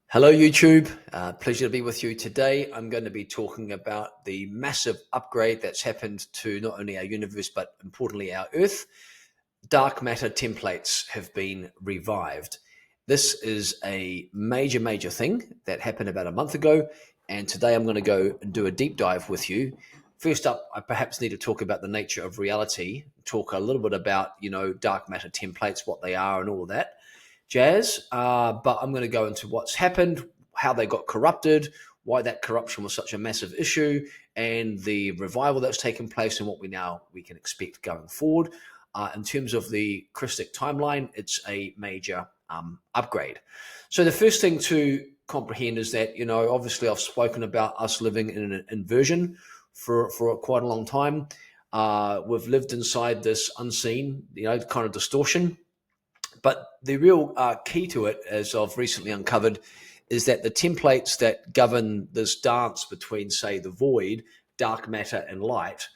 Hello, YouTube. Pleasure to be with you today. I'm going to be talking about the massive upgrade that's happened to not only our universe, but importantly our Earth. Dark matter templates have been revived. This is a major, major thing that happened about a month ago. And today I'm going to go and do a deep dive with you. First up, I perhaps need to talk about the nature of reality, talk a little bit about, dark matter templates, what they are and all of that jazz. But I'm going to go into what's happened, how they got corrupted, why that corruption was such a massive issue, and the revival that's taken place, and what we can expect going forward. In terms of the Krystic timeline, it's a major upgrade. So the first thing to comprehend is that, obviously I've spoken about us living in an inversion for quite a long time. We've lived inside this unseen, kind of distortion. But the real key to it, as I've recently uncovered, is that the templates that govern this dance between, say, the void, dark matter, and light,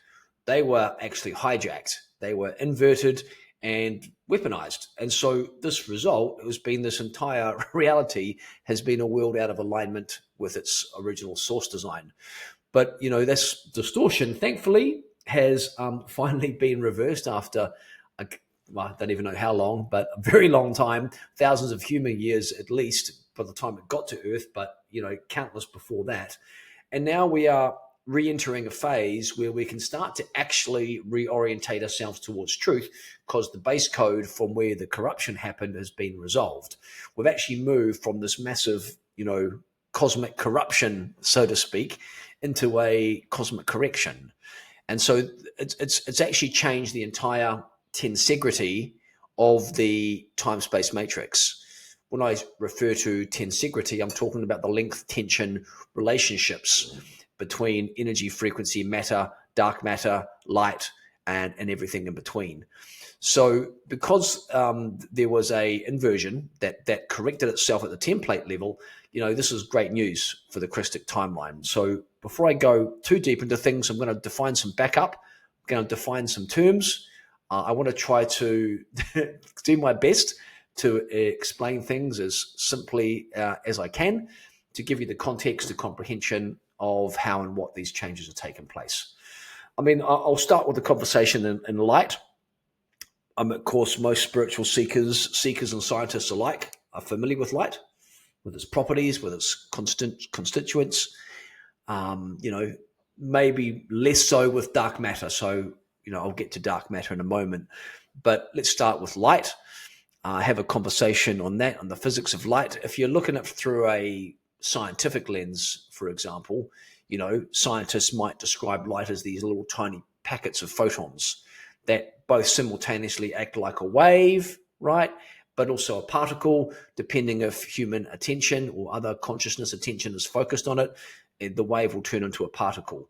they were actually hijacked. They were inverted and weaponized. And so this result has been this entire reality has been a world out of alignment with its original source design. But, this distortion, thankfully, has finally been reversed after well, I don't even know how long, but a very long time, thousands of human years at least by the time it got to Earth, but, countless before that. And now we are re-entering a phase where we can start to actually reorientate ourselves towards truth because the base code from where the corruption happened has been resolved. We've actually moved from this massive, cosmic corruption, so to speak, into a cosmic correction. And so it's actually changed the entire tensegrity of the time-space matrix. When I refer to tensegrity, I'm talking about the length tension relationships between energy, frequency, matter, dark matter, light, and everything in between. So because there was a inversion that corrected itself at the template level, this is great news for the Krystic timeline. So before I go too deep into things, I'm going to define some backup. I'm going to define some terms. I want to try to do my best to explain things as simply as I can to give you the context, the comprehension of how and what these changes have taken place. I mean, I'll start with the conversation in light. Of course, most spiritual seekers and scientists alike are familiar with light, with its properties, with its constituents, maybe less so with dark matter. So, I'll get to dark matter in a moment, but let's start with light. Have a conversation on that, on the physics of light. If you're looking at it through a scientific lens, for example, scientists might describe light as these little tiny packets of photons that both simultaneously act like a wave, right? But also a particle, depending if human attention or other consciousness attention is focused on it, the wave will turn into a particle.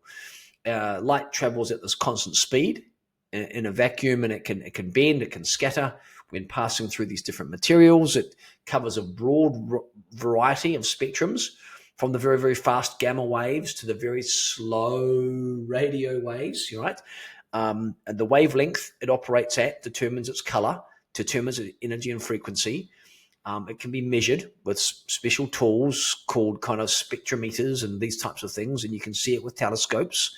Light travels at this constant speed in a vacuum, and it can bend, it can scatter when passing through these different materials. It covers a broad variety of spectrums, from the very, very fast gamma waves to the very slow radio waves, right? And the wavelength it operates at determines its color, determines its energy and frequency. It can be measured with special tools called kind of spectrometers and these types of things, and you can see it with telescopes.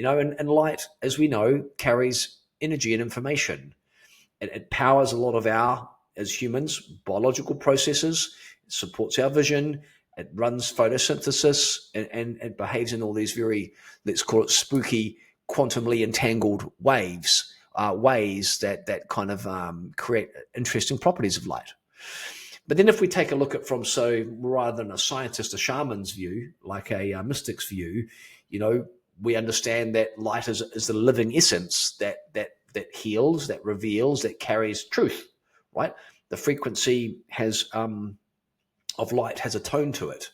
And light, as we know, carries energy and information. It powers a lot of our, as humans, biological processes. It supports our vision. It runs photosynthesis, and it behaves in all these very, let's call it spooky, quantumly entangled ways that kind of create interesting properties of light. But then if we take a look at from, so rather than a scientist, a shaman's view, like a mystic's view, we understand that light is the living essence that heals, that reveals, that carries truth, right? The frequency of light has a tone to it,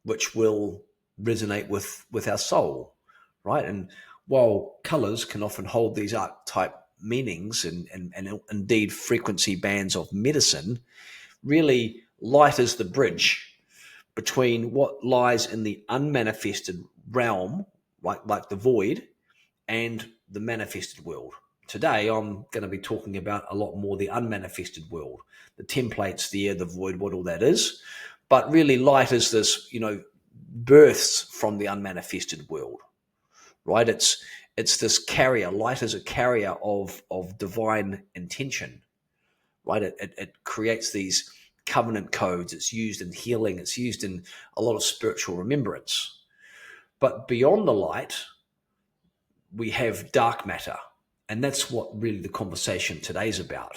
which will resonate with our soul, right? And while colors can often hold these archetype meanings and indeed frequency bands of medicine, really light is the bridge between what lies in the unmanifested realm, like the void, and the manifested world. Today, I'm going to be talking about a lot more the unmanifested world, the templates, the air, the void, what all that is. But really light is this, births from the unmanifested world, right? It's this carrier. Light is a carrier of divine intention, right? It creates these covenant codes. It's used in healing. It's used in a lot of spiritual remembrance. But beyond the light, we have dark matter. And that's what really the conversation today is about.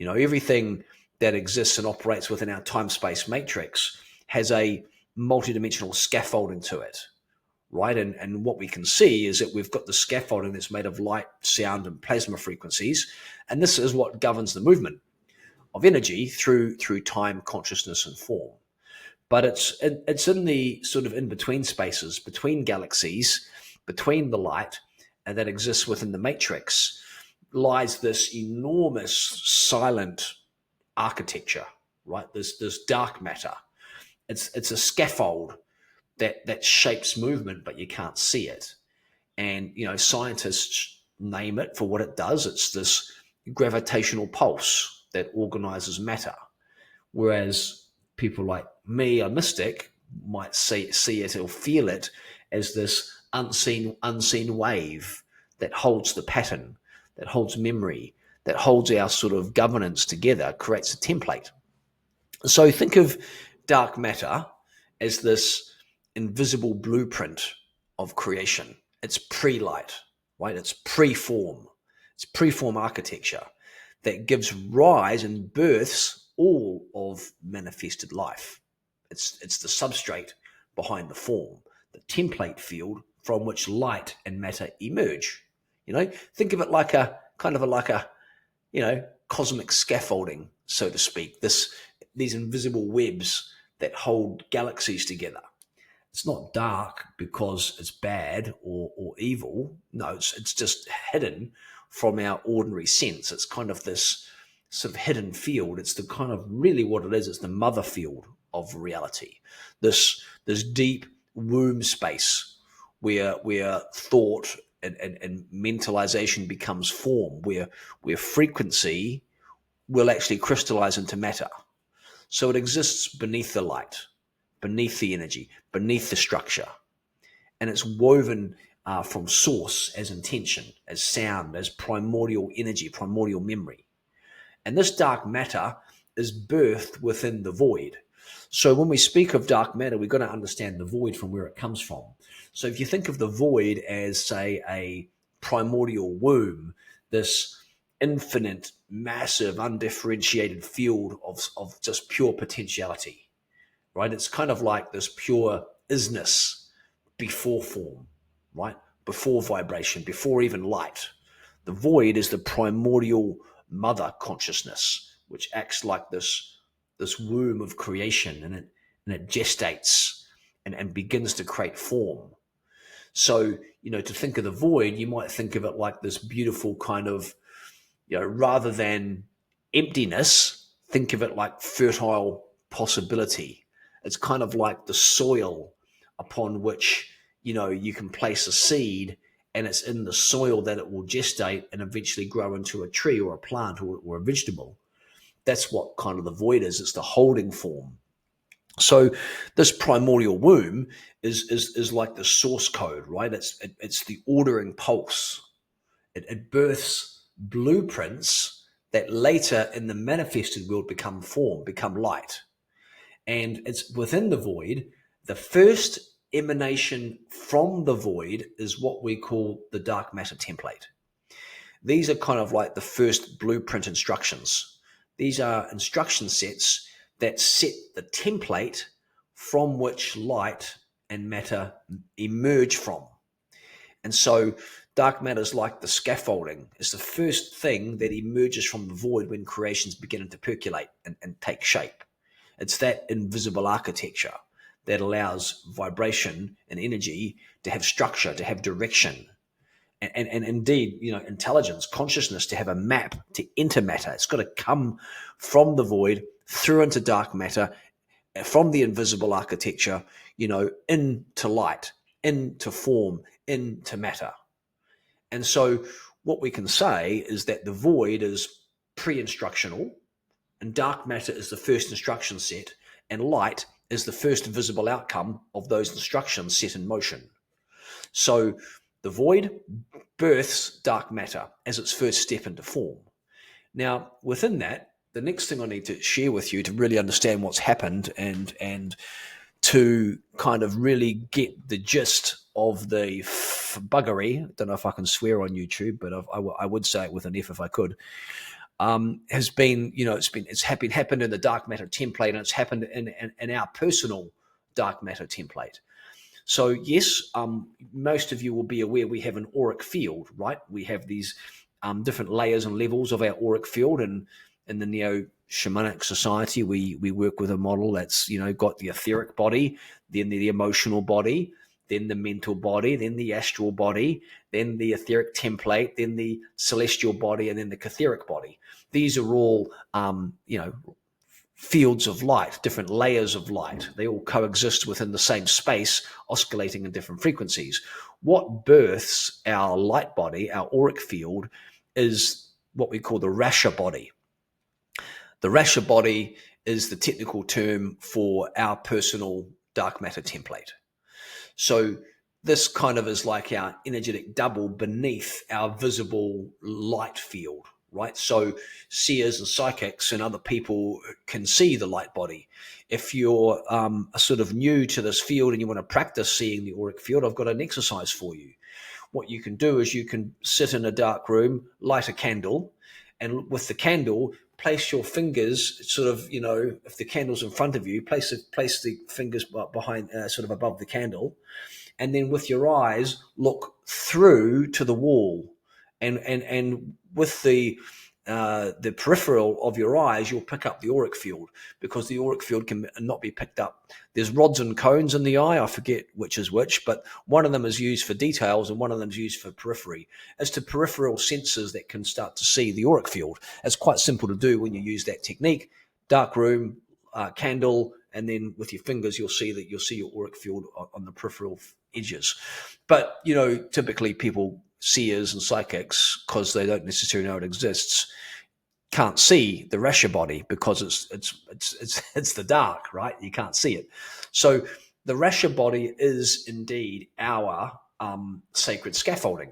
Everything that exists and operates within our time-space matrix has a multidimensional scaffolding to it, right? And what we can see is that we've got the scaffolding that's made of light, sound, and plasma frequencies. And this is what governs the movement of energy through time, consciousness, and form. But it's in the sort of in-between spaces, between galaxies, between the light, and that exists within the matrix, lies this enormous silent architecture, right? This dark matter. It's a scaffold that shapes movement, but you can't see it. And scientists name it for what it does. It's this gravitational pulse that organizes matter. Whereas people like me, a mystic, might see it or feel it as this unseen wave that holds the pattern, that holds memory, that holds our sort of governance together, creates a template. So think of dark matter as this invisible blueprint of creation. It's pre-light, right? It's pre-form. It's pre-form architecture that gives rise and births all of manifested life. It's the substrate behind the form, the template field from which light and matter emerge. Think of it like a cosmic scaffolding, so to speak. These invisible webs that hold galaxies together. It's not dark because it's bad or evil. No, it's just hidden from our ordinary sense. It's kind of this sort of hidden field. It's the kind of really what it is. It's the mother field of reality. This deep womb space where thought and mentalization becomes form, where frequency will actually crystallize into matter. So it exists beneath the light, beneath the energy, beneath the structure. And it's woven from source as intention, as sound, as primordial energy, primordial memory. And this dark matter is birthed within the void. So when we speak of dark matter, we've got to understand the void from where it comes from. So if you think of the void as, say, a primordial womb, this infinite, massive, undifferentiated field of just pure potentiality, right? It's kind of like this pure isness before form, right? Before vibration, before even light. The void is the primordial mother consciousness, which acts like this womb of creation, and it gestates and begins to create form. So, to think of the void, you might think of it like this beautiful kind of, rather than emptiness, think of it like fertile possibility. It's kind of like the soil upon which, you can place a seed, and it's in the soil that it will gestate and eventually grow into a tree or a plant or a vegetable. That's what kind of the void is. It's the holding form. So this primordial womb is like the source code, right? It's the ordering pulse. It births blueprints that later in the manifested world become form, become light. And it's within the void. The first emanation from the void is what we call the dark matter template. These are kind of like the first blueprint instructions. These are instruction sets that set the template from which light and matter emerge from. And so dark matter is like the scaffolding. It's the first thing that emerges from the void when creation's beginning to percolate and take shape. It's that invisible architecture that allows vibration and energy to have structure, to have direction, and indeed, intelligence, consciousness, to have a map, to enter matter. It's got to come from the void through into dark matter, from the invisible architecture, into light, into form, into matter. And so what we can say is that the void is pre-instructional, and dark matter is the first instruction set, and light is the first visible outcome of those instructions set in motion. So the void births dark matter as its first step into form. Now, within that, the next thing I need to share with you to really understand what's happened and to kind of really get the gist of the buggery. I don't know if I can swear on YouTube, but I would say it with an F if I could. Has been, it's happened in the dark matter template, and it's happened in our personal dark matter template. So yes, most of you will be aware we have an auric field, right? We have these different layers and levels of our auric field, and in the neo-shamanic society, we work with a model that's got the etheric body, then the emotional body, then the mental body, then the astral body, then the etheric template, then the celestial body, and then the catheric body. These are all, fields of light, different layers of light. They all coexist within the same space, oscillating in different frequencies. What births our light body, our auric field, is what we call the Rasha body. The Rasha body is the technical term for our personal dark matter template. So this kind of is like our energetic double beneath our visible light field, right? So seers and psychics and other people can see the light body. If you're sort of new to this field and you want to practice seeing the auric field, I've got an exercise for you. What you can do is you can sit in a dark room, light a candle, and with the candle, place your fingers sort of, if the candle's in front of you, place the fingers behind, sort of above the candle, and then with your eyes, look through to the wall, and with the peripheral of your eyes, you'll pick up the auric field, because the auric field can not be picked up. There's rods and cones in the eye. I forget which is which, but one of them is used for details and one of them is used for periphery. As to peripheral senses that can start to see the auric field, it's quite simple to do when you use that technique. Dark room, candle, and then with your fingers, you'll see your auric field on the peripheral edges. But, typically people, seers and psychics, because they don't necessarily know it exists, can't see the Rasha body because it's the dark, right? You can't see it. So the Rasha body is indeed our sacred scaffolding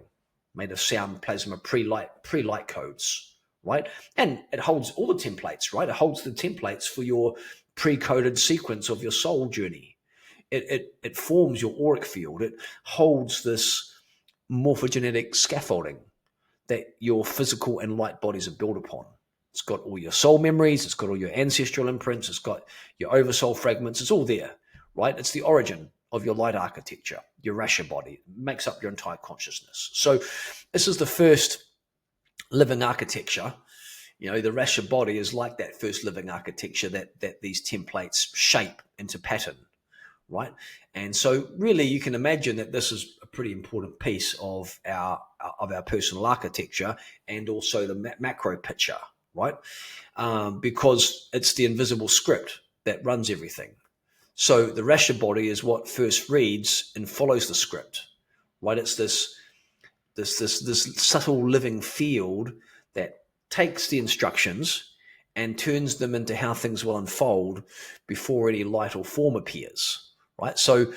made of sound plasma pre-light codes, right? And it holds all the templates, right? It holds the templates for your pre-coded sequence of your soul journey. It forms your auric field. It holds this morphogenetic scaffolding that your physical and light bodies are built upon. It's got all your soul memories. It's got all your ancestral imprints. It's got your oversoul fragments. It's all there, right? It's the origin of your light architecture, your Rasha body. It makes up your entire consciousness. So this is the first living architecture. The Rasha body is like that first living architecture that these templates shape into pattern, right? And so really you can imagine that this is a pretty important piece of our personal architecture, and also the macro picture, right? Because it's the invisible script that runs everything. So the Rasha body is what first reads and follows the script, right? It's this subtle living field that takes the instructions and turns them into how things will unfold before any light or form appears, right? So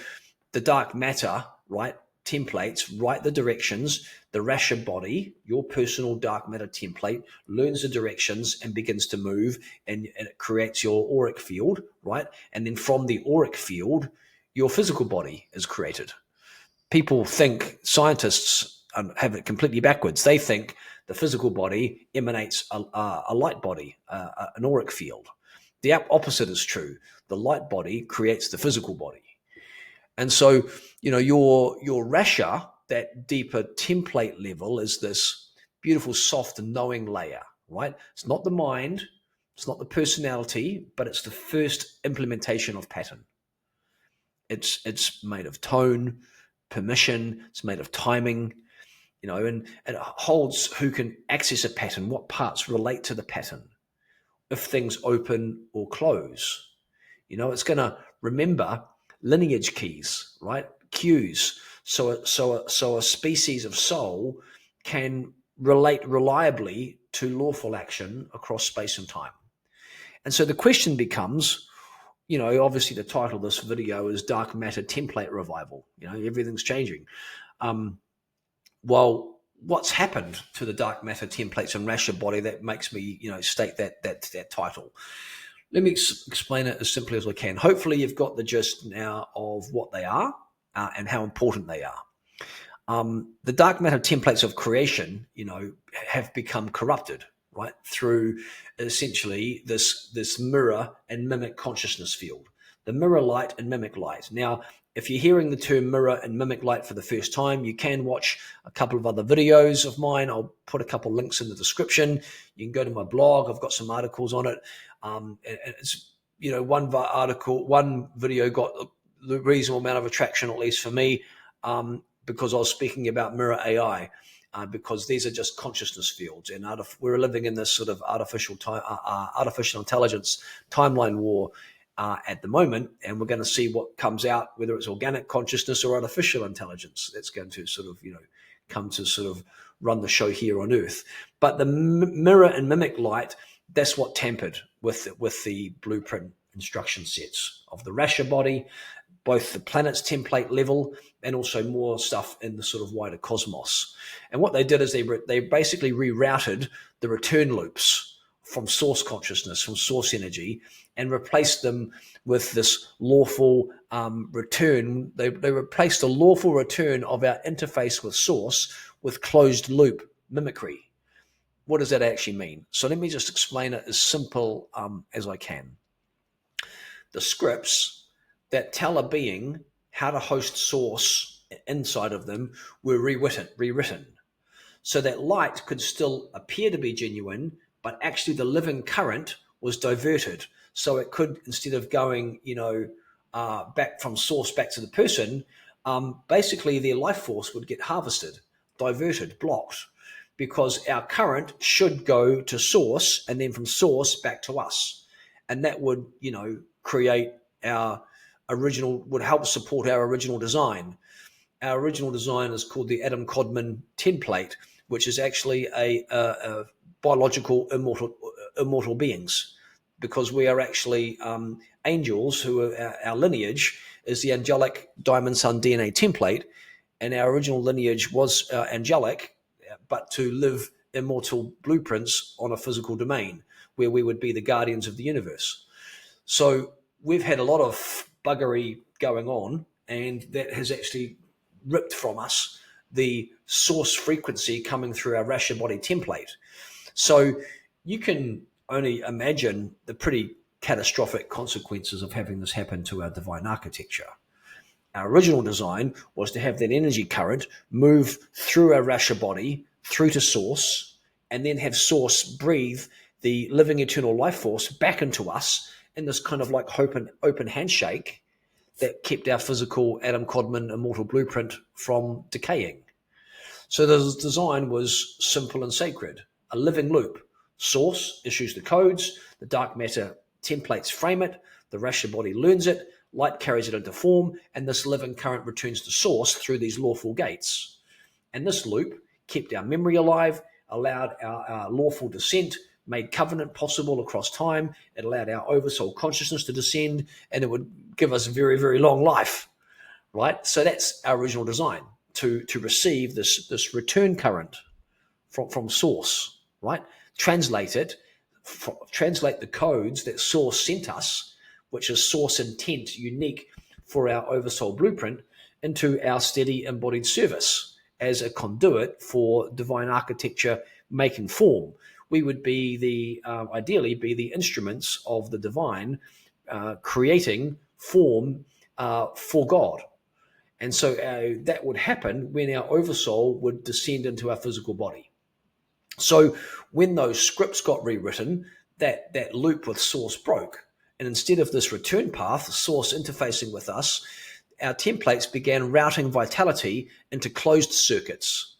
the dark matter, right, templates write the directions. The Rasha body, your personal dark matter template, learns the directions and begins to move, and it creates your auric field, right? And then from the auric field, your physical body is created. People think, scientists have it completely backwards. They think the physical body emanates a light body, an auric field. The opposite is true. The light body creates the physical body. And so, your Rasha, that deeper template level, is this beautiful, soft, knowing layer, right? It's not the mind, it's not the personality, but it's the first implementation of pattern. It's made of tone, permission, it's made of timing, and it holds who can access a pattern, what parts relate to the pattern, if things open or close. It's going to remember lineage keys, right? Cues. So a species of soul can relate reliably to lawful action across space and time. And so the question becomes, obviously the title of this video is Dark Matter Template Revival. Everything's changing. Well, what's happened to the dark matter templates and Rasha body that makes me, state that title? Let me explain it as simply as I can. Hopefully you've got the gist now of what they are and how important they are. The dark matter templates of creation, have become corrupted, right, through essentially this mirror and mimic consciousness field. The mirror light and mimic light. Now, if you're hearing the term mirror and mimic light for the first time, you can watch a couple of other videos of mine. I'll put a couple of links in the description. You can go to my blog. I've got some articles on it. And it's, one video got a reasonable amount of attraction, at least for me, because I was speaking about mirror AI. Because these are just consciousness fields, and we're living in this sort of artificial intelligence timeline war at the moment, and we're going to see what comes out, whether it's organic consciousness or artificial intelligence that's going to sort of come to sort of run the show here on Earth. But the mirror and mimic light, that's what tampered with the blueprint instruction sets of the Rasha body, both the planet's template level and also more stuff in the sort of wider cosmos. And what they did is they basically rerouted the return loops from source consciousness, from source energy, and replaced them with this lawful return. They replaced the lawful return of our interface with source with closed loop mimicry. What does that actually mean? So let me just explain it as simple as I can. The scripts that tell a being how to host source inside of them were rewritten, so that light could still appear to be genuine, but actually the living current was diverted. So it could, instead of going, back from source back to the person, basically their life force would get harvested, diverted, blocked, because our current should go to source and then from source back to us. And that would, create would help support our original design. Our original design is called the Adam Codman template, which is actually a biological immortal beings, because we are actually angels who are, our lineage is the angelic diamond sun DNA template, and our original lineage was angelic, but to live immortal blueprints on a physical domain where we would be the guardians of the universe. So we've had a lot of buggery going on, and that has actually ripped from us the source frequency coming through our Rasha body template. So you can only imagine the pretty catastrophic consequences of having this happen to our divine architecture. Our original design was to have that energy current move through our Rasha body through to source, and then have source breathe the living eternal life force back into us in this kind of like open handshake that kept our physical Adam Codman immortal blueprint from decaying. So the design was simple and sacred, a living loop. Source issues the codes, the dark matter templates frame it, the Rasha body learns it, light carries it into form, and this living current returns to source through these lawful gates. And this loop kept our memory alive, allowed our lawful descent, made covenant possible across time. It allowed our oversoul consciousness to descend, and it would give us a very, very long life, right? So that's our original design, to receive this return current from source, right? Translate the codes that source sent us, which is source intent unique for our oversoul blueprint, into our steady embodied service as a conduit for divine architecture making form. We would be ideally be the instruments of the divine creating form for God. And so that would happen when our oversoul would descend into our physical body. So when those scripts got rewritten, that loop with source broke. And instead of this return path, source interfacing with us, our templates began routing vitality into closed circuits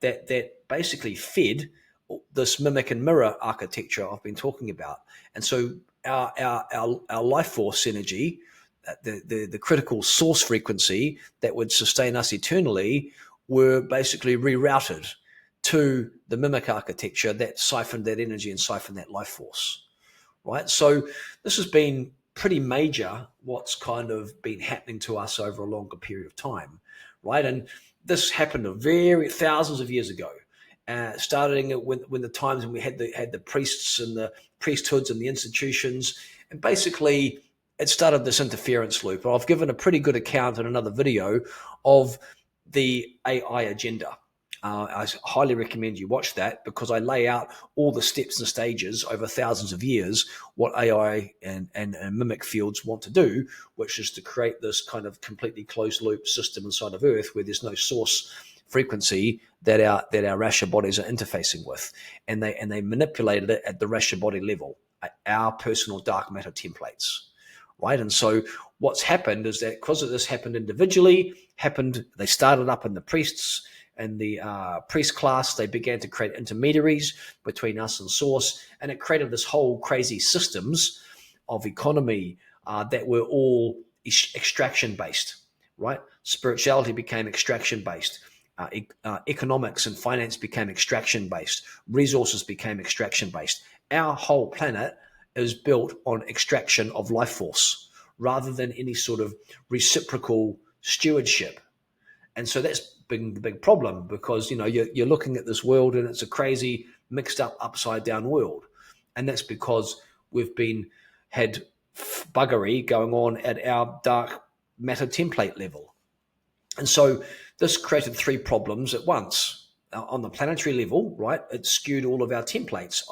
that basically fed this mimic and mirror architecture I've been talking about. And so our life force energy, the critical source frequency that would sustain us eternally, were basically rerouted to the mimic architecture that siphoned that energy and siphoned that life force, right? So this has been pretty major what's kind of been happening to us over a longer period of time, right? And this happened thousands of years ago, starting when the times when we had the priests and the priesthoods and the institutions, and basically it started this interference loop. I've given a pretty good account in another video of the AI agenda. I highly recommend you watch that, because I lay out all the steps and stages over thousands of years what AI and mimic fields want to do, which is to create this kind of completely closed loop system inside of Earth where there's no source frequency that our Rasha bodies are interfacing with, and they manipulated it at the Rasha body level, our personal dark matter templates, right? And so what's happened is that because this happened individually, they started up in the priests and the priest class. They began to create intermediaries between us and source, and it created this whole crazy systems of economy that were all extraction based, right? Spirituality became extraction based. Economics and finance became extraction based. Resources became extraction based. Our whole planet is built on extraction of life force rather than any sort of reciprocal stewardship. And so that's been the big problem, because you're looking at this world and it's a crazy mixed up upside down world, and that's because we've had buggery going on at our dark matter template level. And so this created three problems at once. On the planetary level, right, it skewed all of our templates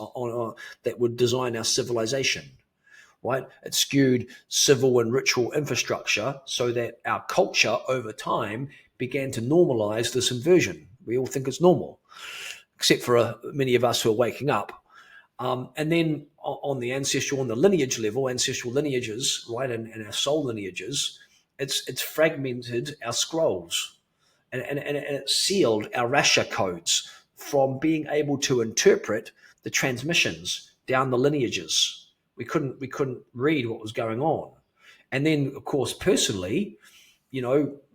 that would design our civilization, right? It skewed civil and ritual infrastructure so that our culture over time began to normalize this inversion. We all think it's normal, except for many of us who are waking up. And then on the lineage level, ancestral lineages, right, and our soul lineages, it's fragmented our scrolls, and it sealed our Rasha codes from being able to interpret the transmissions down the lineages. We couldn't read what was going on. And then, of course, personally,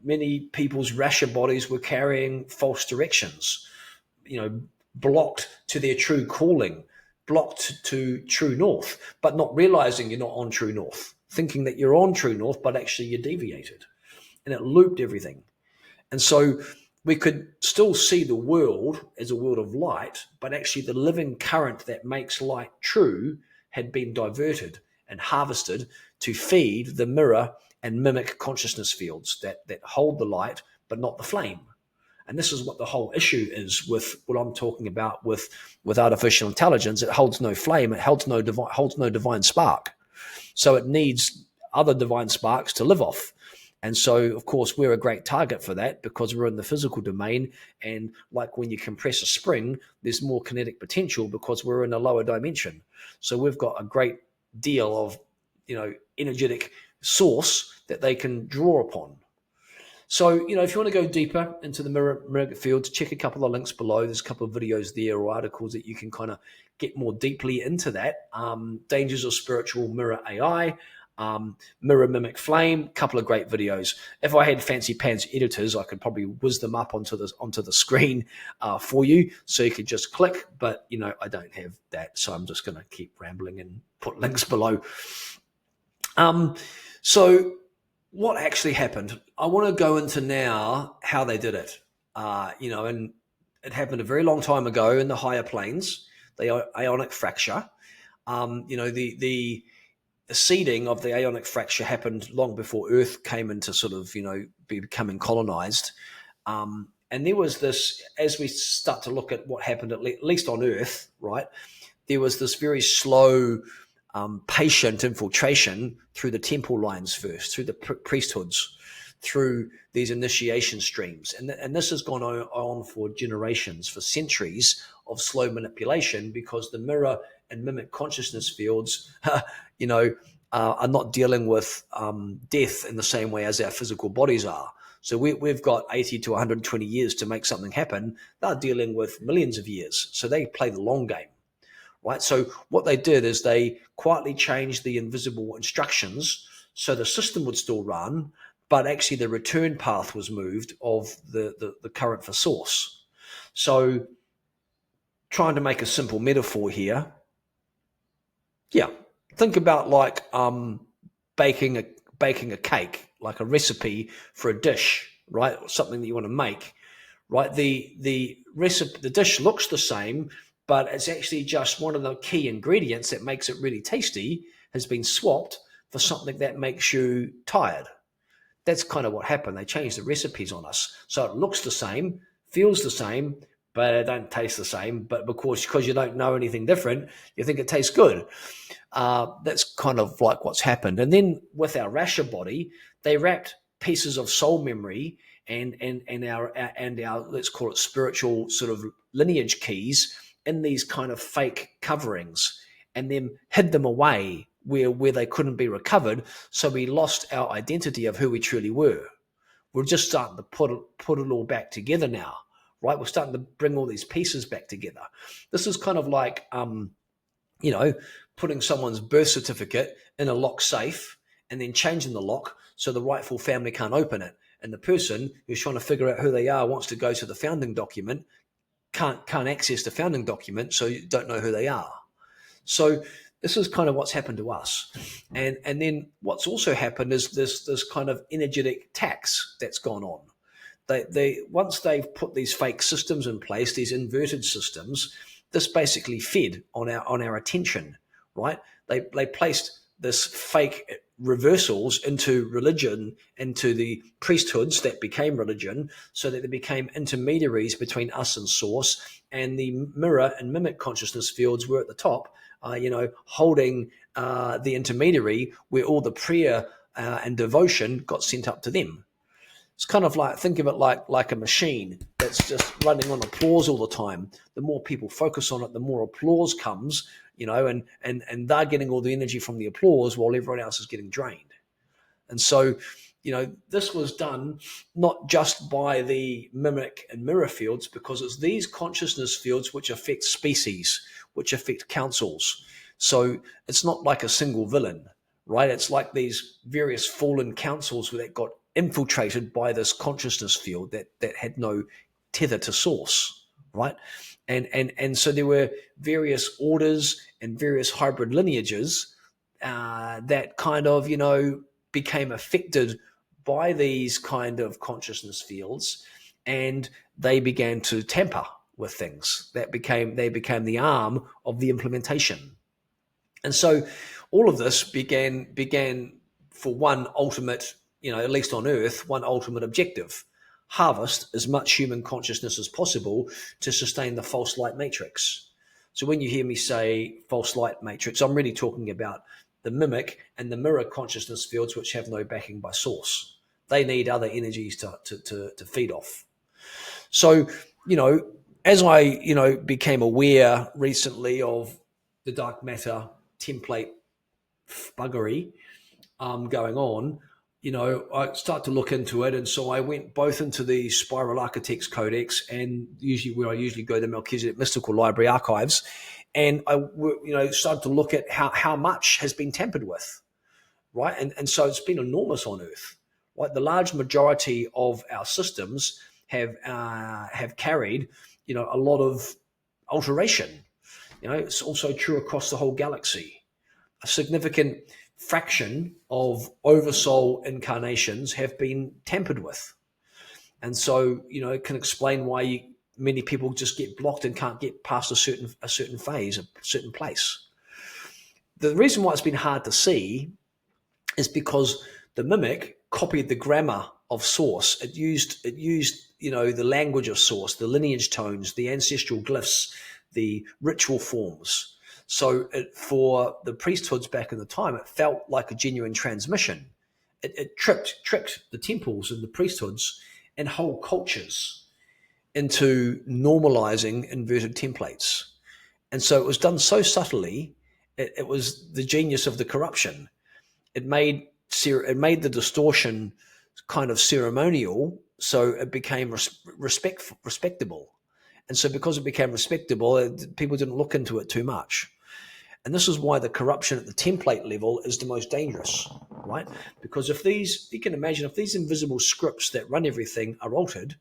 many people's Rasha bodies were carrying false directions, blocked to their true calling, blocked to true north, but not realizing you're not on true north, thinking that you're on true north, but actually you're deviated. And it looped everything. And so we could still see the world as a world of light, but actually the living current that makes light true had been diverted and harvested to feed the mirror and mimic consciousness fields that hold the light but not the flame. And this is what the whole issue is with what I'm talking about with artificial intelligence. It holds no flame, it holds no divine spark. So it needs other divine sparks to live off. And so, of course, we're a great target for that, because we're in the physical domain. And like when you compress a spring, there's more kinetic potential because we're in a lower dimension. So we've got a great deal of, energetic source that they can draw upon. So, if you want to go deeper into the mirror fields, check a couple of links below. There's a couple of videos there or articles that you can kind of get more deeply into that. Dangers of spiritual mirror AI, mirror mimic flame, couple of great videos. If I had fancy pants editors, I could probably whiz them up onto the screen for you, so you could just click. But I don't have that, so I'm just going to keep rambling and put links below. So what actually happened? I want to go into now how they did it. And it happened a very long time ago in the higher planes, the ionic fracture. The seeding of the ionic fracture happened long before Earth came into sort of, becoming colonized. And there was this, as we start to look at what happened, at least on Earth, right, there was this very slow, patient infiltration through the temple lines first, through the priesthoods, through these initiation streams. And this has gone on for generations, for centuries of slow manipulation, because the mirror and mimic consciousness fields, are not dealing with death in the same way as our physical bodies are. So we've got 80 to 120 years to make something happen. They're dealing with millions of years. So they play the long game, right? So what they did is they quietly changed the invisible instructions so the system would still run, but actually the return path was moved of the current for source. So trying to make a simple metaphor here. Yeah. Think about like baking a cake, like a recipe for a dish, right? Or something that you want to make, right? The recipe, the dish looks the same, but it's actually just one of the key ingredients that makes it really tasty has been swapped for something that makes you tired. That's kind of what happened. They changed the recipes on us. So it looks the same, feels the same, but it don't taste the same. But because you don't know anything different, you think it tastes good. That's kind of like what's happened. And then with our Rasha body, they wrapped pieces of soul memory and our let's call it spiritual sort of lineage keys in these kind of fake coverings, and then hid them away where they couldn't be recovered. So we lost our identity of who we truly were. We're just starting to put it all back together now, right? We're starting to bring all these pieces back together. This is kind of like, putting someone's birth certificate in a lock safe and then changing the lock so the rightful family can't open it. And the person who's trying to figure out who they are wants to go to the founding document, can't access the founding document, so you don't know who they are. So this is kind of what's happened to us. And then what's also happened is this kind of energetic tax that's gone on. They once they've put these fake systems in place, these inverted systems, this basically fed on our attention, right? They placed this fake reversals into religion, into the priesthoods that became religion, so that they became intermediaries between us and source, and the mirror and mimic consciousness fields were at the top, holding the intermediary, where all the prayer and devotion got sent up to them. It's kind of like, think of it like a machine that's just running on applause all the time. The more people focus on it, the more applause comes, and they're getting all the energy from the applause while everyone else is getting drained. And so, this was done not just by the mimic and mirror fields, because it's these consciousness fields which affect species, which affect councils. So it's not like a single villain, right? It's like these various fallen councils that got infiltrated by this consciousness field that had no tether to source, right? And so there were various orders and various hybrid lineages that kind of, became affected by these kind of consciousness fields, and they began to tamper with things. They became the arm of the implementation. And so all of this began for one ultimate, at least on Earth, one ultimate objective: harvest as much human consciousness as possible to sustain the false light matrix. So when you hear me say false light matrix, I'm really talking about the mimic and the mirror consciousness fields, which have no backing by source. They need other energies to feed off. So, as I, became aware recently of the dark matter template buggery going on, I start to look into it. And so I went both into the Spiral Architects Codex and where I usually go, the Melchizedek Mystical Library Archives. And I, started to look at how much has been tampered with, right? And so it's been enormous on Earth, right? The large majority of our systems have carried, a lot of alteration. It's also true across the whole galaxy. A significant fraction of oversoul incarnations have been tampered with. And so, it can explain why many people just get blocked and can't get past a certain phase, a certain place. The reason why it's been hard to see is because the mimic copied the grammar of source. It used the language of source, the lineage tones, the ancestral glyphs, the ritual forms. So for the priesthoods back in the time, it felt like a genuine transmission. It tricked the temples and the priesthoods and whole cultures into normalizing inverted templates. And so it was done so subtly, it was the genius of the corruption. It made the distortion kind of ceremonial, so it became respectable. And so because it became respectable, people didn't look into it too much. And this is why the corruption at the template level is the most dangerous, right? Because you can imagine if these invisible scripts that run everything are altered,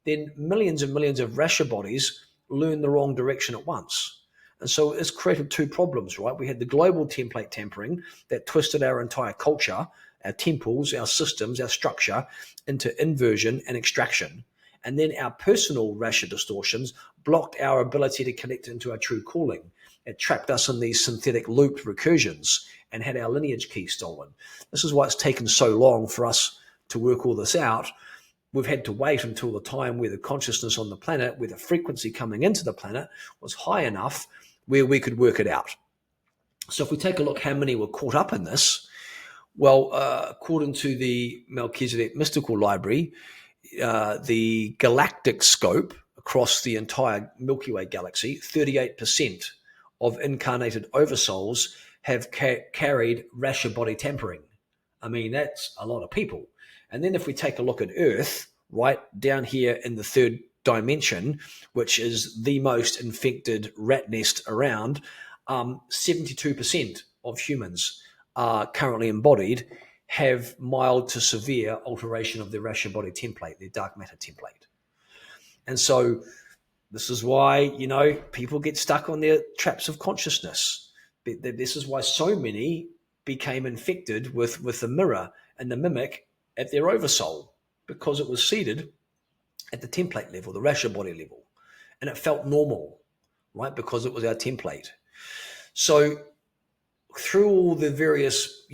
then millions and millions of Rasha bodies learn the wrong direction at once. And so it's created two problems, right? We had the global template tampering that twisted our entire culture, our temples, our systems, our structure into inversion and extraction. And then our personal Rasha distortions blocked our ability to connect into our true calling. It trapped us in these synthetic looped recursions and had our lineage key stolen. This is why it's taken so long for us to work all this out. We've had to wait until the time where the consciousness on the planet, where the frequency coming into the planet was high enough where we could work it out. So if we take a look how many were caught up in this, well, according to the Melchizedek Mystical Library, the galactic scope across the entire Milky Way galaxy, 38% of incarnated oversouls have carried Rasha body tampering. I mean, that's a lot of people. And then if we take a look at Earth, right down here in the third dimension, which is the most infected rat nest around, 72% of humans are currently embodied have mild to severe alteration of their Rasha body template, their dark matter template. And so this is why, people get stuck on their traps of consciousness. This is why so many became infected with the mirror and the mimic at their oversoul, because it was seated at the template level, the Rasha body level. And it felt normal, right? Because it was our template. So through all the various,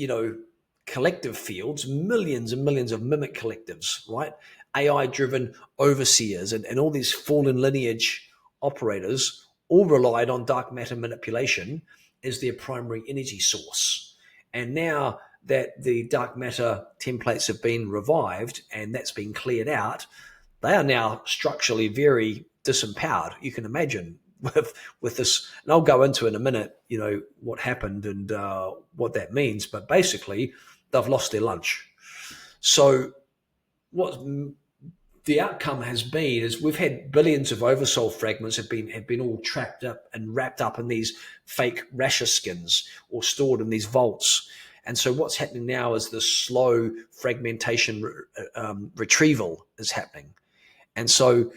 collective fields, millions and millions of mimic collectives, right? AI-driven overseers and all these fallen lineage operators all relied on dark matter manipulation as their primary energy source. And now that the dark matter templates have been revived and that's been cleared out, they are now structurally very disempowered. You can imagine with this, and I'll go into in a minute, what happened and what that means. But basically, they've lost their lunch. So what the outcome has been is we've had billions of oversoul fragments have been all trapped up and wrapped up in these fake Rasha skins or stored in these vaults. And so what's happening now is the slow fragmentation retrieval is happening. And so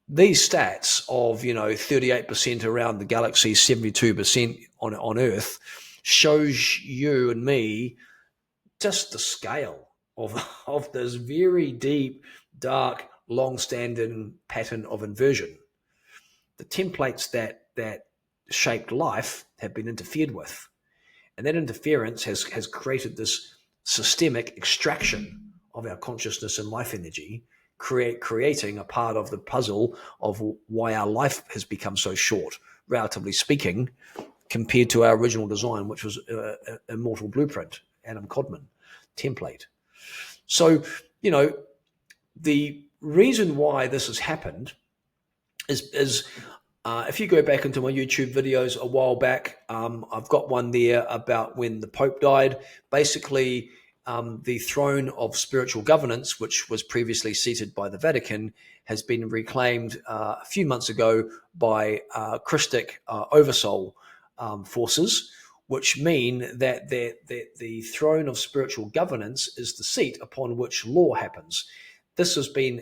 these stats of 38% around the galaxy, 72% on Earth, shows you and me just the scale of this very deep, dark, long-standing pattern of inversion. The templates that shaped life have been interfered with, and that interference has created this systemic extraction of our consciousness and life energy, creating a part of the puzzle of why our life has become so short, relatively speaking, compared to our original design, which was immortal blueprint, Adam Codman template. So, the reason why this has happened is if you go back into my YouTube videos a while back, I've got one there about when the Pope died. Basically, the throne of spiritual governance, which was previously seated by the Vatican, has been reclaimed a few months ago by Krystic Oversoul forces, which mean that the throne of spiritual governance is the seat upon which law happens. This has been,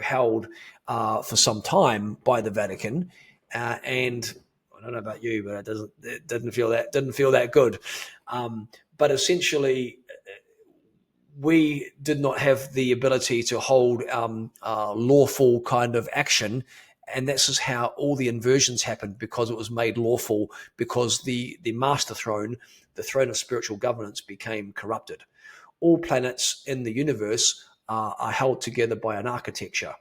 held for some time by the Vatican, and I don't know about you, but it didn't feel that good. But essentially, we did not have the ability to hold lawful kind of action. And this is how all the inversions happened, because it was made lawful, because the master throne, the throne of spiritual governance, became corrupted. All planets in the universe are held together by an architecture.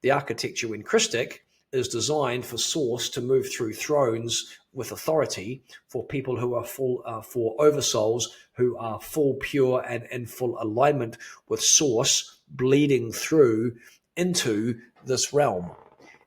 The architecture in Krystic is designed for Source to move through thrones with authority for people who are full, for oversouls who are full, pure, and in full alignment with Source, bleeding through into this realm.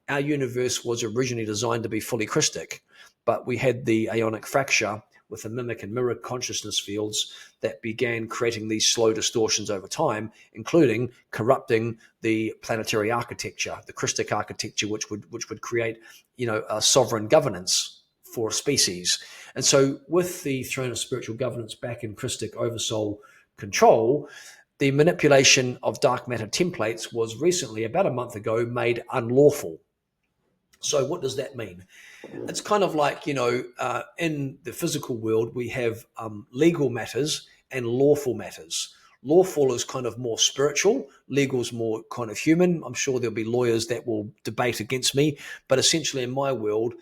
Our universe was originally designed to be fully Krystic, but we had the aeonic fracture with the mimic and mirror consciousness fields that began creating these slow distortions over time, including corrupting the planetary architecture, the Krystic architecture, which would create, a sovereign governance for a species. And so with the throne of spiritual governance back in Krystic Oversoul control, the manipulation of dark matter templates was recently, about a month ago, made unlawful. So what does that mean? It's kind of like, in the physical world, we have legal matters and lawful matters. Lawful is kind of more spiritual, legal is more kind of human. I'm sure there'll be lawyers that will debate against me, but essentially in my world,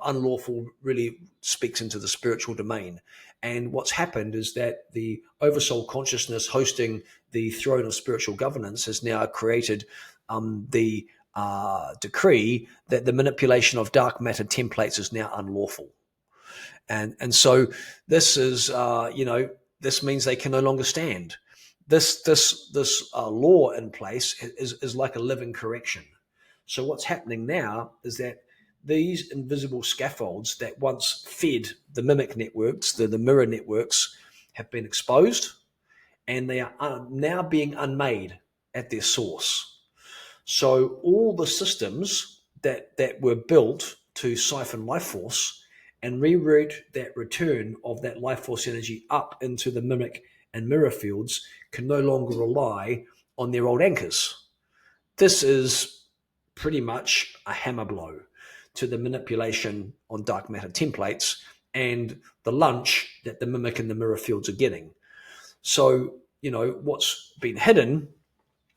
unlawful really speaks into the spiritual domain. And what's happened is that the oversoul consciousness hosting the throne of spiritual governance has now created the decree that the manipulation of dark matter templates is now unlawful. And so this is, this means they can no longer stand. This law in place is like a living correction. So what's happening now is that these invisible scaffolds that once fed the mimic networks, the mirror networks, have been exposed, and they are now being unmade at their source. So all the systems that were built to siphon life force and reroute that return of that life force energy up into the mimic and mirror fields can no longer rely on their old anchors. This is pretty much a hammer blow to the manipulation on dark matter templates and the lunch that the mimic and the mirror fields are getting. So, what's been hidden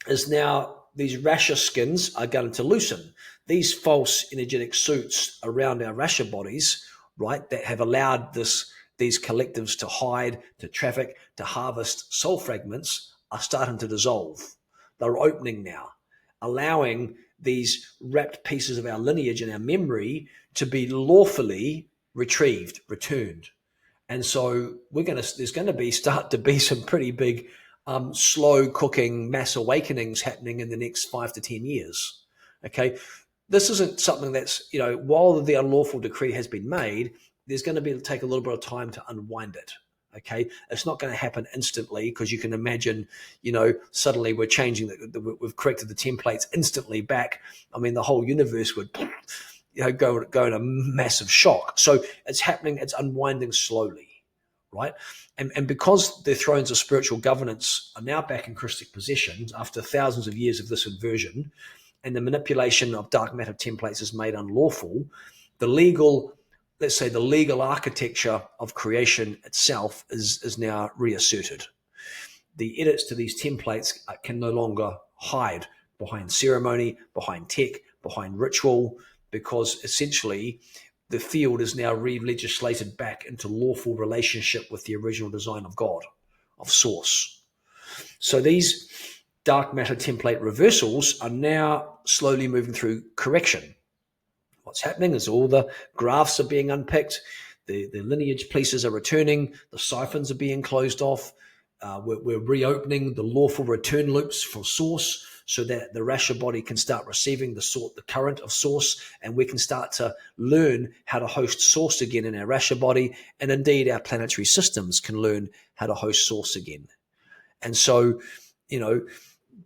is now these Rasha skins are going to loosen. These false energetic suits around our Rasha bodies, right, that have allowed these collectives to hide, to traffic, to harvest soul fragments are starting to dissolve. They're opening now, allowing these wrapped pieces of our lineage and our memory to be lawfully retrieved, returned. And so there's going to start to be some pretty big slow cooking mass awakenings happening in the next 5 to 10 years. Okay. This isn't something that's, while the unlawful decree has been made, there's going to take a little bit of time to unwind it. Okay. It's not going to happen instantly, because you can imagine, suddenly we're changing, we've corrected the templates instantly back. I mean, the whole universe would, go in a massive shock. So it's happening, it's unwinding slowly. Right. And because the thrones of spiritual governance are now back in Krystic possession after thousands of years of this inversion, and the manipulation of dark matter templates is made unlawful, the legal architecture of creation itself is now reasserted. The edits to these templates can no longer hide behind ceremony, behind tech, behind ritual, because essentially the field is now re-legislated back into lawful relationship with the original design of God, of source. So these dark matter template reversals are now slowly moving through correction. What's happening is all the graphs are being unpicked, the lineage pieces are returning, the siphons are being closed off, we're reopening the lawful return loops for source, so that the Rasha body can start receiving the current of source, and we can start to learn how to host source again in our Rasha body, and indeed our planetary systems can learn how to host source again. And so,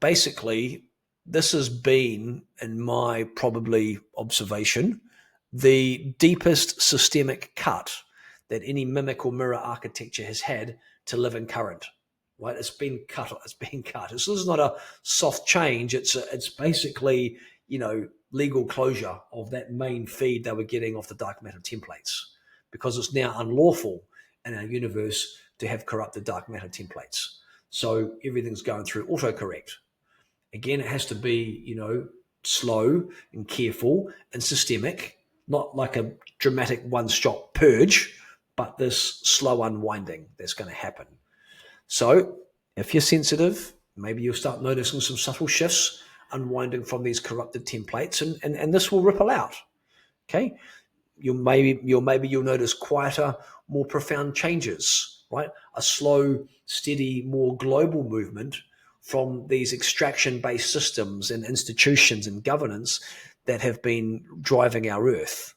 basically, this has been, in my probably observation, the deepest systemic cut that any mimic or mirror architecture has had to live in current. Right, it's been cut. This is not a soft change. It's basically, legal closure of that main feed they were getting off the dark matter templates, because it's now unlawful in our universe to have corrupted dark matter templates. So everything's going through autocorrect. Again, it has to be, slow and careful and systemic, not like a dramatic one-shot purge, but this slow unwinding that's going to happen. So if you're sensitive, maybe you'll start noticing some subtle shifts unwinding from these corrupted templates, and this will ripple out. Okay. You'll notice quieter, more profound changes, right? A slow, steady, more global movement from these extraction-based systems and institutions and governance that have been driving our earth.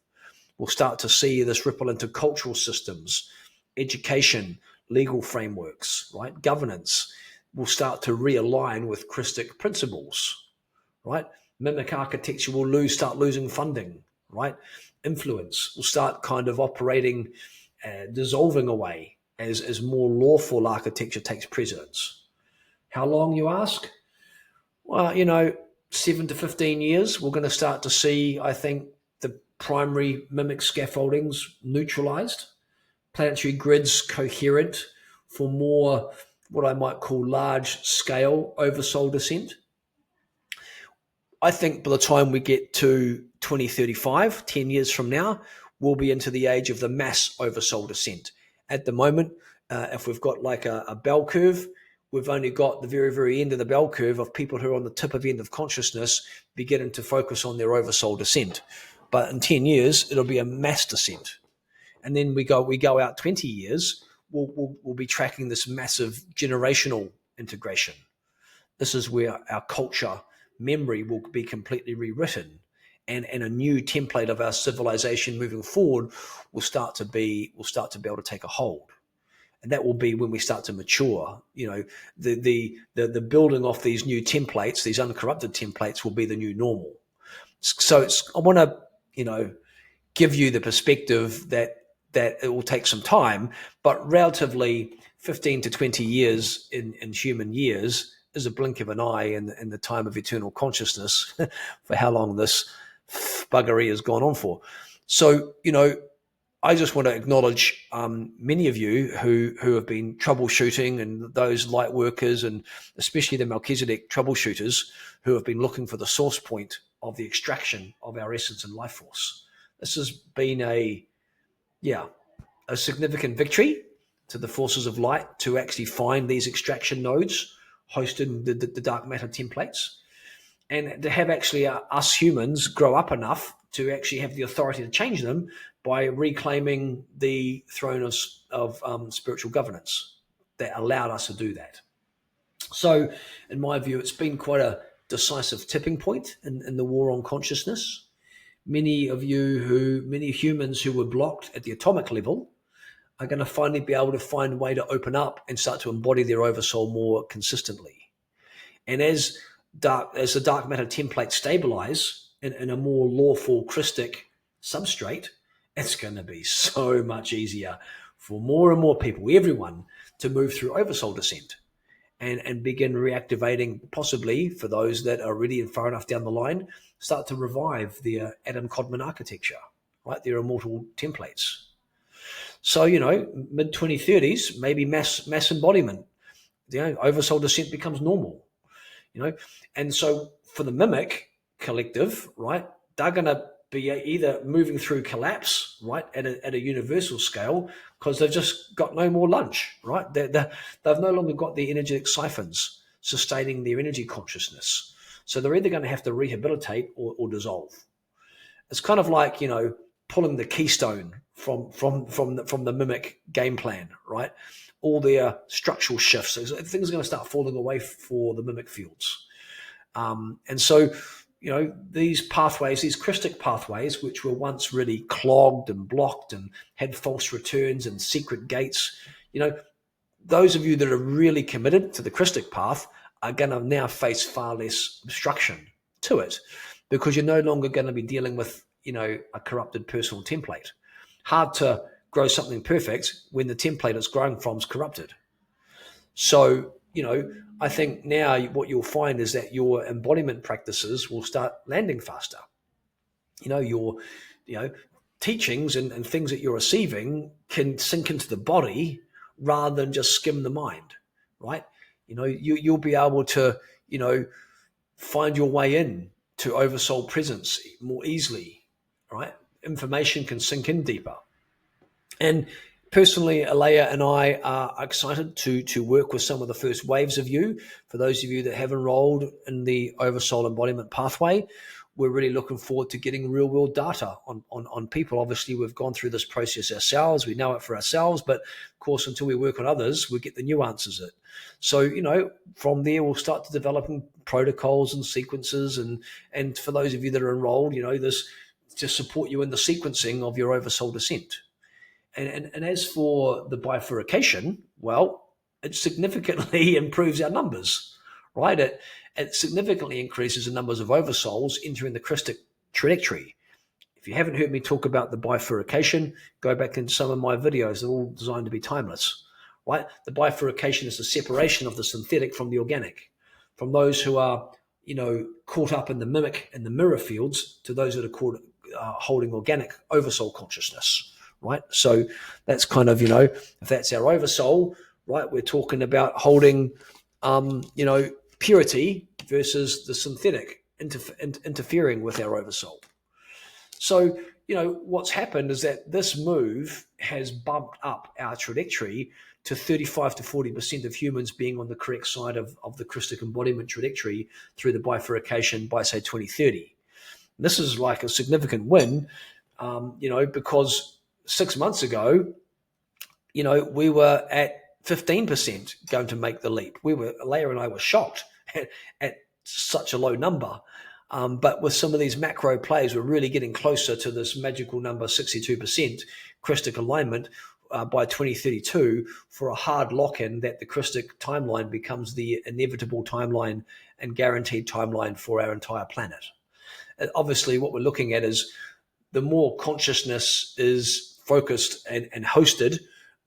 We'll start to see this ripple into cultural systems, education, legal frameworks, right? Governance will start to realign with Krystic principles, right? Mimic architecture will start losing funding, right? Influence will start kind of operating, dissolving away as more lawful architecture takes precedence. How long, you ask? Well, 7 to 15 years, we're going to start to see, I think, the primary mimic scaffoldings neutralized, planetary grids coherent for more what I might call large scale oversoul descent. I think by the time we get to 2035, 10 years from now, we'll be into the age of the mass oversoul descent. At the moment, if we've got like a bell curve, we've only got the very, very end of the bell curve of people who are on the tip of end of consciousness beginning to focus on their oversoul descent. But in 10 years, it'll be a mass descent. And then we go out 20 years, we'll be tracking this massive generational integration. This is where our culture memory will be completely rewritten, and a new template of our civilization moving forward will start to be able to take a hold. And that will be when we start to mature. The building off these new templates, these uncorrupted templates, will be the new normal. So I want to give you the perspective that it will take some time, but relatively 15 to 20 years in human years is a blink of an eye in the time of eternal consciousness for how long this buggery has gone on for. So, I just want to acknowledge many of you who have been troubleshooting, and those light workers, and especially the Melchizedek troubleshooters who have been looking for the source point of the extraction of our essence and life force. This has been a significant victory to the forces of light to actually find these extraction nodes hosted in the dark matter templates, and to have actually us humans grow up enough to actually have the authority to change them by reclaiming the throne of spiritual governance that allowed us to do that. So, in my view, it's been quite a decisive tipping point in the war on consciousness. Many humans who were blocked at the atomic level are going to finally be able to find a way to open up and start to embody their oversoul more consistently. And as the dark matter templates stabilize in a more lawful Krystic substrate, it's going to be so much easier for more and more people, everyone, to move through oversoul descent and begin reactivating, possibly for those that are ready and far enough down the line, start to revive their Adam Codman architecture, right? Their immortal templates. So, mid 2030s, maybe mass embodiment, oversoul descent becomes normal, and so for the mimic collective, right, they're going to be either moving through collapse, right, at a universal scale, because they've just got no more lunch, right? They've no longer got the energetic siphons sustaining their energy consciousness. So they're either going to have to rehabilitate or dissolve. It's kind of like, pulling the keystone from the mimic game plan, right? All their structural shifts. So things are going to start falling away for the mimic fields. And so, these pathways, these Krystic pathways, which were once really clogged and blocked and had false returns and secret gates, those of you that are really committed to the Krystic path are going to now face far less obstruction to it, because you're no longer going to be dealing with, a corrupted personal template. Hard to grow something perfect when the template it's growing from is corrupted. So, I think now what you'll find is that your embodiment practices will start landing faster. Your teachings and things that you're receiving can sink into the body rather than just skim the mind, right? You'll be able to, find your way in to oversoul presence more easily, right? Information can sink in deeper. And personally, Alea and I are excited to work with some of the first waves of you. For those of you that have enrolled in the Oversoul Embodiment Pathway, we're really looking forward to getting real-world data on people. Obviously, we've gone through this process ourselves. We know it for ourselves. But, of course, until we work on others, we get the nuances of it. So, from there, we'll start to developing protocols and sequences. And for those of you that are enrolled, this to support you in the sequencing of your oversoul descent. And as for the bifurcation, well, it significantly improves our numbers, right? It significantly increases the numbers of oversouls entering the Krystic trajectory. If you haven't heard me talk about the bifurcation, go back in some of my videos. They're all designed to be timeless, right? The bifurcation is the separation of the synthetic from the organic, from those who are, caught up in the mimic and the mirror fields to those that are holding organic oversoul consciousness, right? So that's kind of, if that's our oversoul, right, we're talking about holding, purity versus the synthetic interfering with our oversoul. So, what's happened is that this move has bumped up our trajectory to 35 to 40% of humans being on the correct side of the Krystic embodiment trajectory through the bifurcation by, say, 2030. And this is like a significant win, because 6 months ago, we were at 15% going to make the leap. Leia and I were shocked at such a low number. But with some of these macro plays, we're really getting closer to this magical number, 62% Krystic alignment by 2032 for a hard lock-in that the Krystic timeline becomes the inevitable timeline and guaranteed timeline for our entire planet. And obviously, what we're looking at is the more consciousness is focused and hosted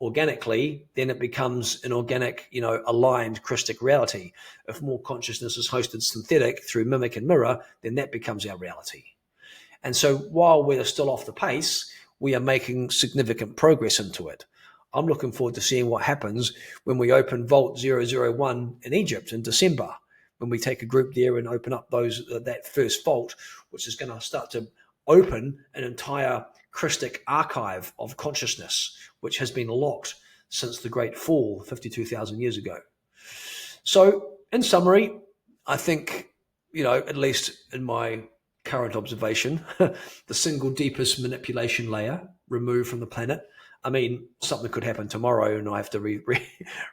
organically, then it becomes an organic, aligned Krystic reality. If more consciousness is hosted synthetic through mimic and mirror, then that becomes our reality. And so while we're still off the pace, we are making significant progress into it. I'm looking forward to seeing what happens when we open Vault 001 in Egypt in December, when we take a group there and open up that first vault, which is going to start to open an entire Krystic archive of consciousness, which has been locked since the Great Fall 52,000 years ago. So in summary, I think, at least in my current observation, the single deepest manipulation layer removed from the planet. I mean, something could happen tomorrow and I have to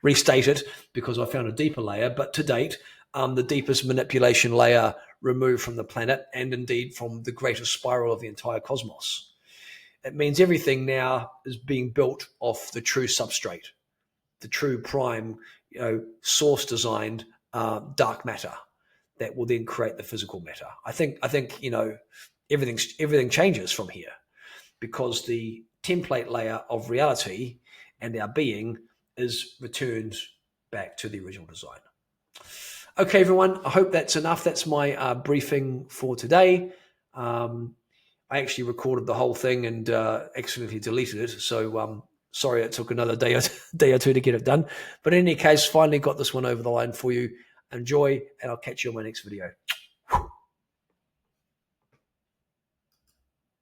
restate it because I found a deeper layer. But to date, the deepest manipulation layer removed from the planet and indeed from the greatest spiral of the entire cosmos. It means everything now is being built off the true substrate, the true prime, source designed dark matter that will then create the physical matter. I think everything changes from here because the template layer of reality and our being is returned back to the original design. Okay, everyone, I hope that's enough. That's my briefing for today. I actually recorded the whole thing and accidentally deleted it. So sorry it took another day or two to get it done. But in any case, finally got this one over the line for you. Enjoy, and I'll catch you on my next video.